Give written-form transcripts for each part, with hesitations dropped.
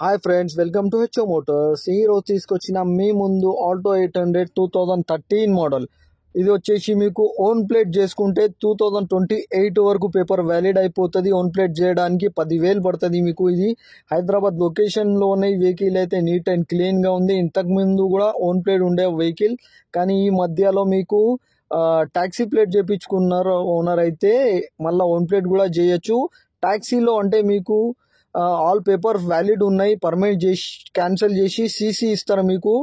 Hi friends, welcome to HO Motors. ఈ రోజు తీసుకొచ్చిన మీ ముందు ఆల్టో 800 2013 మోడల్. ఇది వచ్చేసి మీకు ఓన్ ప్లేట్ చేసుకుంటే 2028 వరకు పేపర్ వ్యాలిడ్ అయిపోతుంది. ఓన్ ప్లేట్ చేయడానికి 10,000 పడుతుంది మీకు. ఇది హైదరాబాద్ లొకేషన్లోనే వెహికల్ అయితే నీట్ అండ్ క్లీన్గా ఉంది. ఇంతకుముందు కూడా ఓన్ ప్లేట్ ఉండే వెహికల్, కానీ ఈ మధ్యలో మీకు ట్యాక్సీ ప్లేట్ చేయించుకున్నారు ఓనర్ అయితే మళ్ళీ ఓన్ ప్లేట్ కూడా చేయొచ్చు. ట్యాక్సీలో అంటే మీకు ఆల్ పేపర్ వ్యాలిడ్ ఉన్నాయి, పర్మిట్ చేసి క్యాన్సిల్ చేసి సీసీ ఇస్తారు మీకు.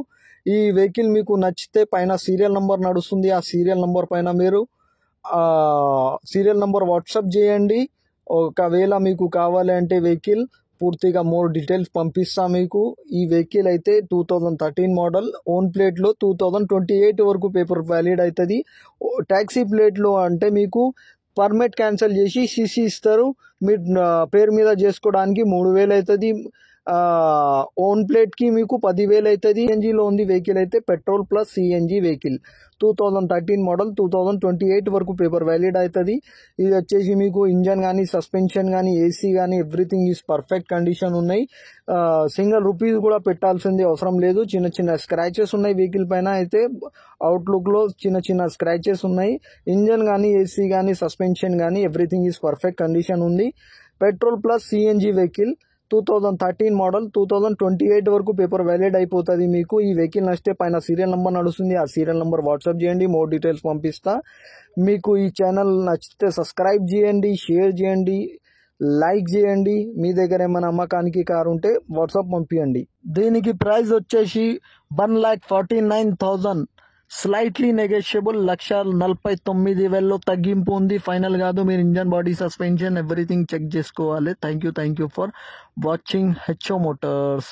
ఈ వెహికల్ మీకు నచ్చితే పైన సీరియల్ నంబర్ నడుస్తుంది, ఆ సీరియల్ నంబర్ పైన మీరు సీరియల్ నంబర్ వాట్సాప్ చేయండి. ఒకవేళ మీకు కావాలి అంటే వెహికల్ పూర్తిగా మోర్ డీటెయిల్స్ పంపిస్తా మీకు. ఈ వెహికల్ అయితే 2013 మోడల్, ఓన్ ప్లేట్లో 2028 వరకు పేపర్ వ్యాలిడ్ అవుతుంది. ట్యాక్సీ ప్లేట్లో అంటే మీకు పర్మిట్ క్యాన్సిల్ చేసి సీసీ ఇస్తారు. మీ పేరు మీద చేసుకోవడానికి 3,000 అవుతుంది. ఓన్ ప్లేట్కి మీకు 10,000 అవుతుంది. సిఎన్జిలో ఉంది వెహికల్ అయితే, petrol plus CNG vehicle. 2013 model, 2028 వరకు పేపర్ వ్యాలిడ్ అవుతుంది. ఇది వచ్చేసి మీకు ఇంజన్ కానీ, సస్పెన్షన్ కానీ, ఏసీ కానీ ఎవ్రీథింగ్ ఈజ్ పర్ఫెక్ట్ కండిషన్ ఉన్నాయి. సింగిల్ రూపీస్ కూడా పెట్టాల్సింది అవసరం లేదు. చిన్న చిన్న స్క్రాచెస్ ఉన్నాయి వెహికల్ పైన అయితే, అవుట్లుక్లో చిన్న చిన్న స్క్రాచెస్ ఉన్నాయి. ఇంజన్ కానీ, ఏసీ కానీ, సస్పెన్షన్ కానీ ఎవ్రీథింగ్ ఈజ్ పర్ఫెక్ట్ కండిషన్ ఉంది. Petrol plus CNG vehicle, 2013 model, 2028 వరకు పేపర్ వ్యాలిడ్ అయిపోతుంది మీకు. ఈ వెహికల్ నచ్చితే పైన సీరియల్ నెంబర్ నడుస్తుంది, ఆ సీరియల్ నెంబర్ వాట్సాప్ చేయండి, మోర్ డీటెయిల్స్ పంపిస్తా మీకు. ఈ ఛానల్ నచ్చితే సబ్స్క్రైబ్ చేయండి, షేర్ చేయండి, లైక్ చేయండి. మీ దగ్గర ఏమైనా అమ్మకానికి కారు ఉంటే వాట్సాప్ పంపించండి. దీనికి ప్రైస్ వచ్చేసి 1,49,000, స్లైట్లీ నెగోషియబుల్. 1,49,000 తగ్గింపు ఉంది, ఫైనల్ కాదు. మీరు engine, body, suspension everything check చేసుకోవాలి. Thank you for watching HO Motors.